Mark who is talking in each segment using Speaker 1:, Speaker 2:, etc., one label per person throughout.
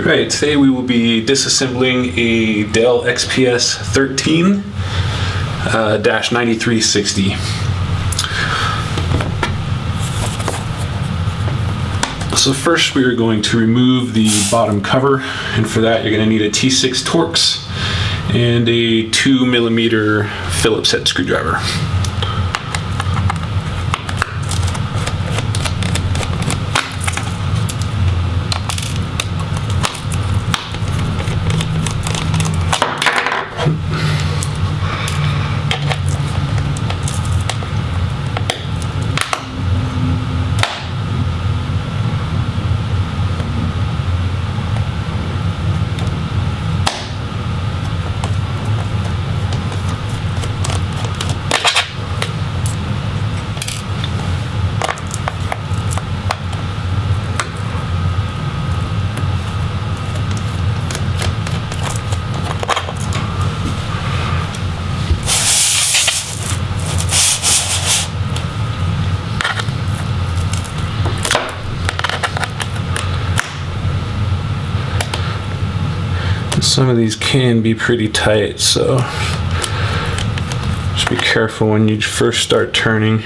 Speaker 1: Alright, today we will be disassembling a Dell XPS 13-9360. So first we are going to remove the bottom cover, and for that you're going to need a T6 Torx and a 2mm Phillips head screwdriver. Some of these can be pretty tight, so just be careful when you first start turning.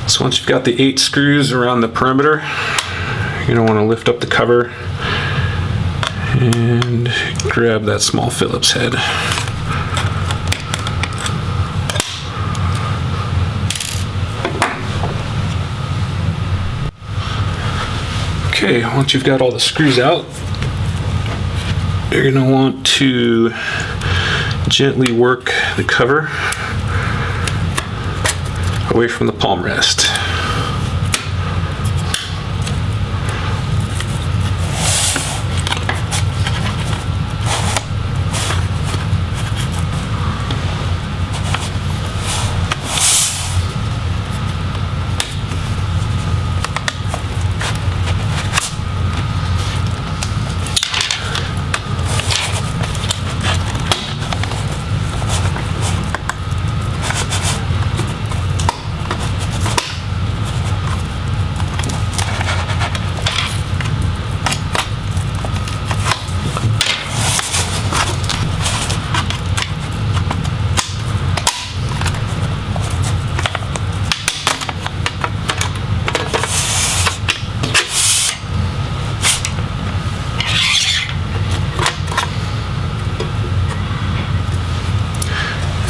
Speaker 1: So once you've got the 8 screws around the perimeter, you're going to want to lift up the cover and grab that small Phillips head. Okay, once you've got all the screws out, you're going to want to gently work the cover away from the palm rest.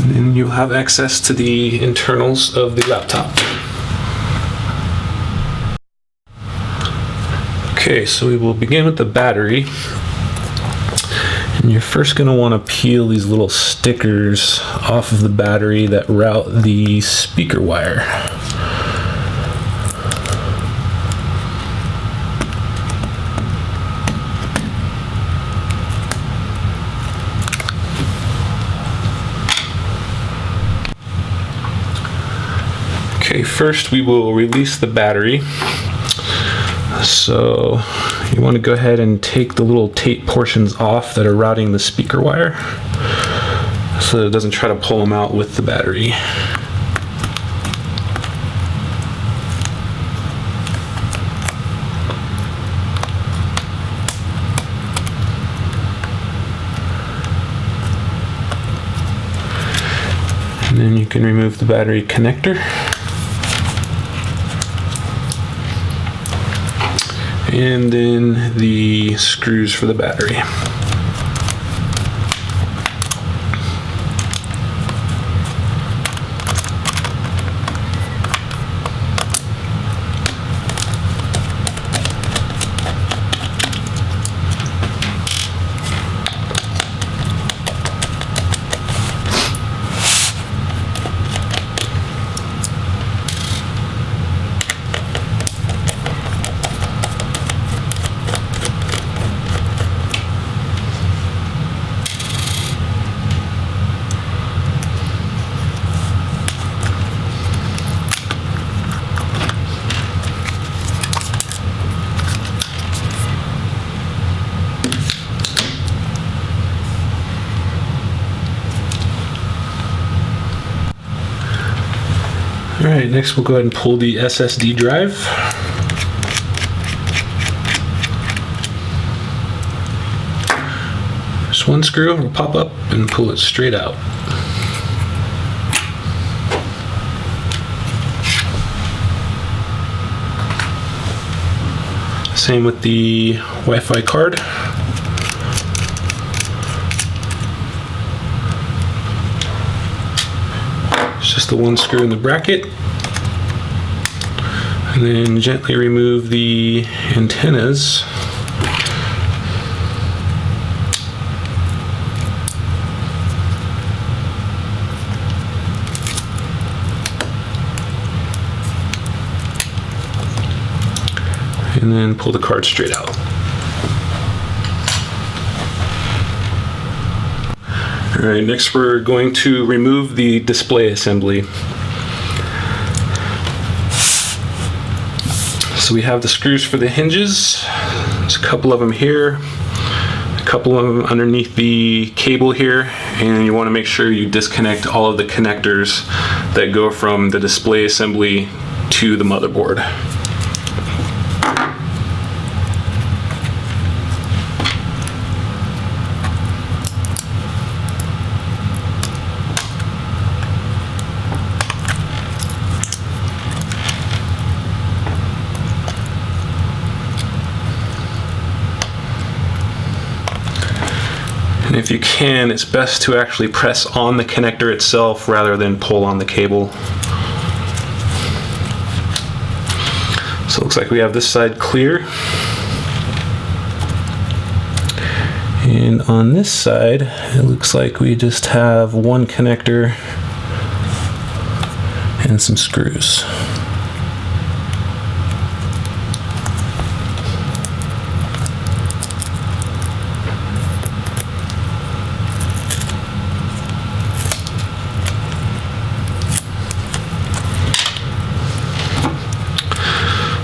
Speaker 1: And you'll have access to the internals of the laptop. Okay, so we will begin with the battery. And you're first going to want to peel these little stickers off of the battery that route the speaker wire. Okay, first we will release the battery. So you want to go ahead and take the little tape portions off that are routing the speaker wire so that it doesn't try to pull them out with the battery. And then you can remove the battery connector. And then the screws for the battery. Alright, next we'll go ahead and pull the SSD drive. Just one screw will pop up and pull it straight out. Same with the Wi-Fi card. It's just the one screw in the bracket. And then gently remove the antennas. And then pull the card straight out. All right, next we're going to remove the display assembly. So we have the screws for the hinges. There's a couple of them here, a couple of them underneath the cable here, and you want to make sure you disconnect all of the connectors that go from the display assembly to the motherboard. And if you can, it's best to actually press on the connector itself rather than pull on the cable. So it looks like we have this side clear. And on this side, it looks like we just have one connector and some screws.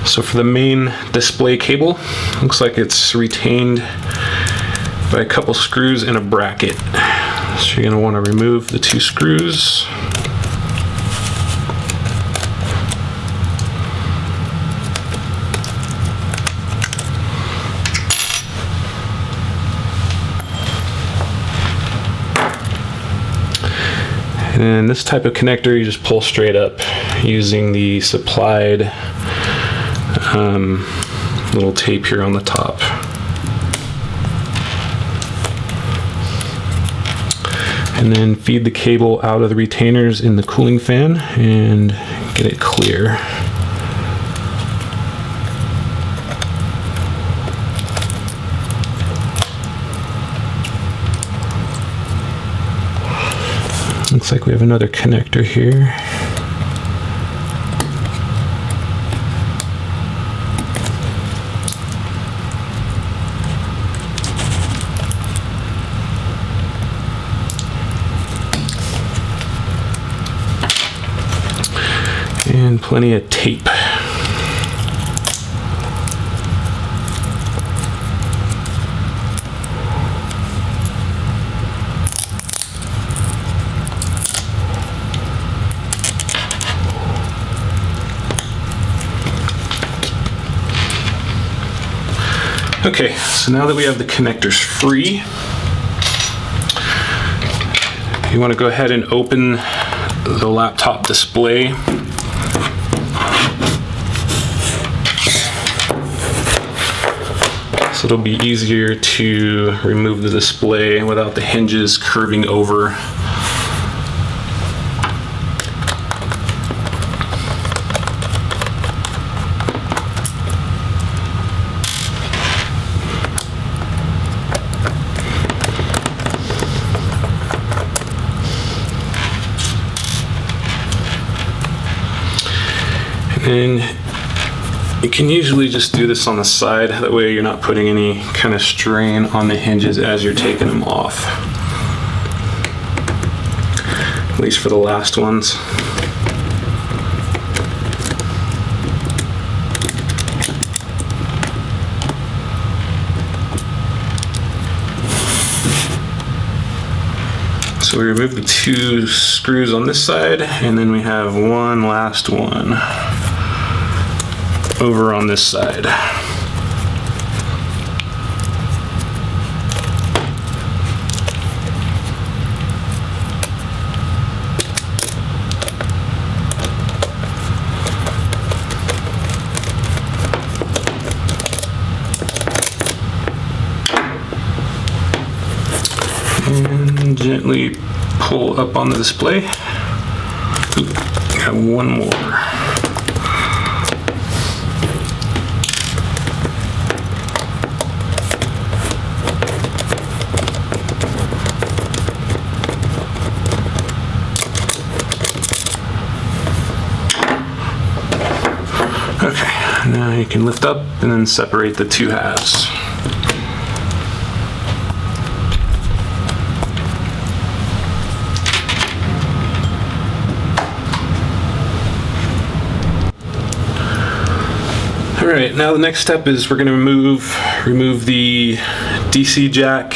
Speaker 1: So for the main display cable, looks like it's retained by a couple screws and a bracket. So you're going to want to remove the two screws. And this type of connector you just pull straight up using the supplied little tape here on the top. And then feed the cable out of the retainers in the cooling fan and get it clear. Looks like we have another connector here. And plenty of tape. Okay, so now that we have the connectors free, you want to go ahead and open the laptop display. So it'll be easier to remove the display without the hinges curving over. And you can usually just do this on the side, that way you're not putting any kind of strain on the hinges as you're taking them off. At least for the last ones. So we remove the 2 screws on this side, and then we have one last one over on this side. And gently pull up on the display. Oop, got one more. Okay, now you can lift up and then separate the 2 halves. Alright, now the next step is we're going to remove the DC jack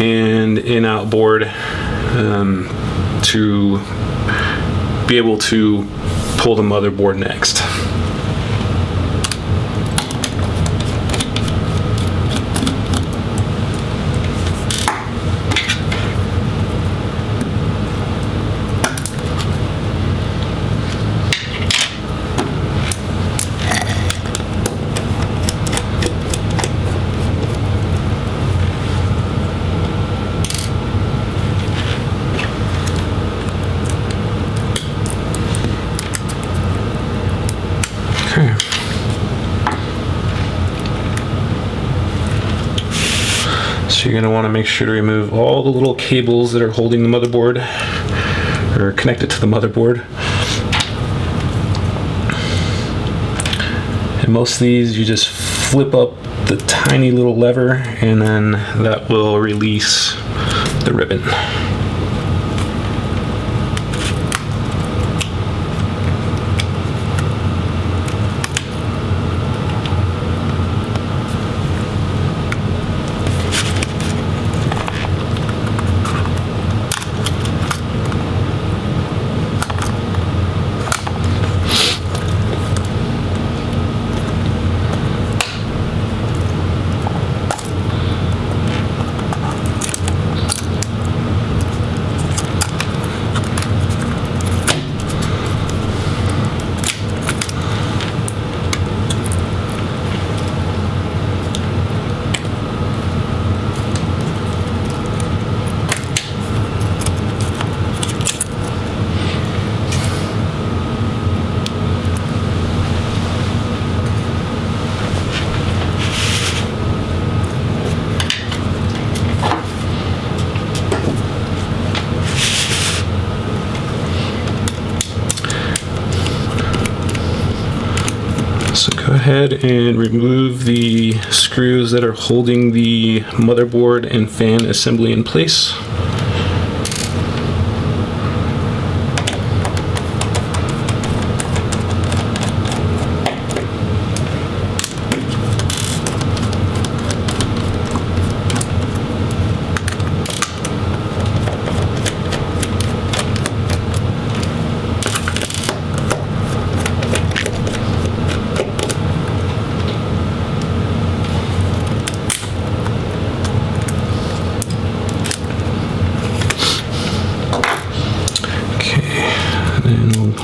Speaker 1: and in-out board to be able to pull the motherboard next. So you're going to want to make sure to remove all the little cables that are holding the motherboard or connected to the motherboard. And most of these you just flip up the tiny little lever and then that will release the ribbon. So go ahead and remove the screws that are holding the motherboard and fan assembly in place.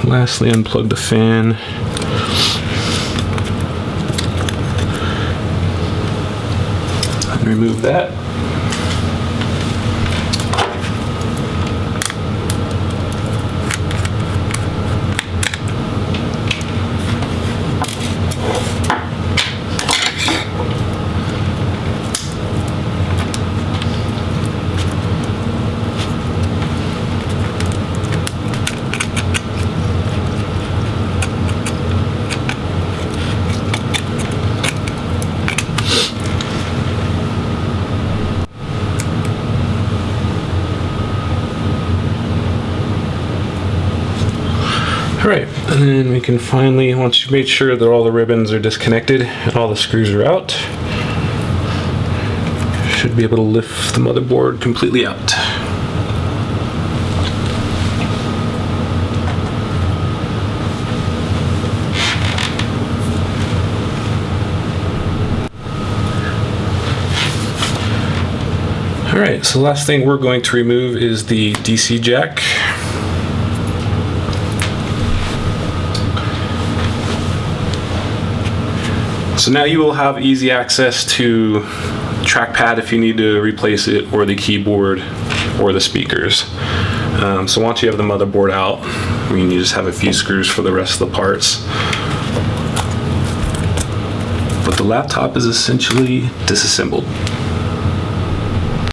Speaker 1: Lastly, unplug the fan. And remove that. Alright, and then we can finally, once you've made sure that all the ribbons are disconnected and all the screws are out, should be able to lift the motherboard completely out. All right, so the last thing we're going to remove is the DC jack. So now you will have easy access to trackpad if you need to replace it, or the keyboard, or the speakers. So once you have the motherboard out, you just have a few screws for the rest of the parts. But the laptop is essentially disassembled.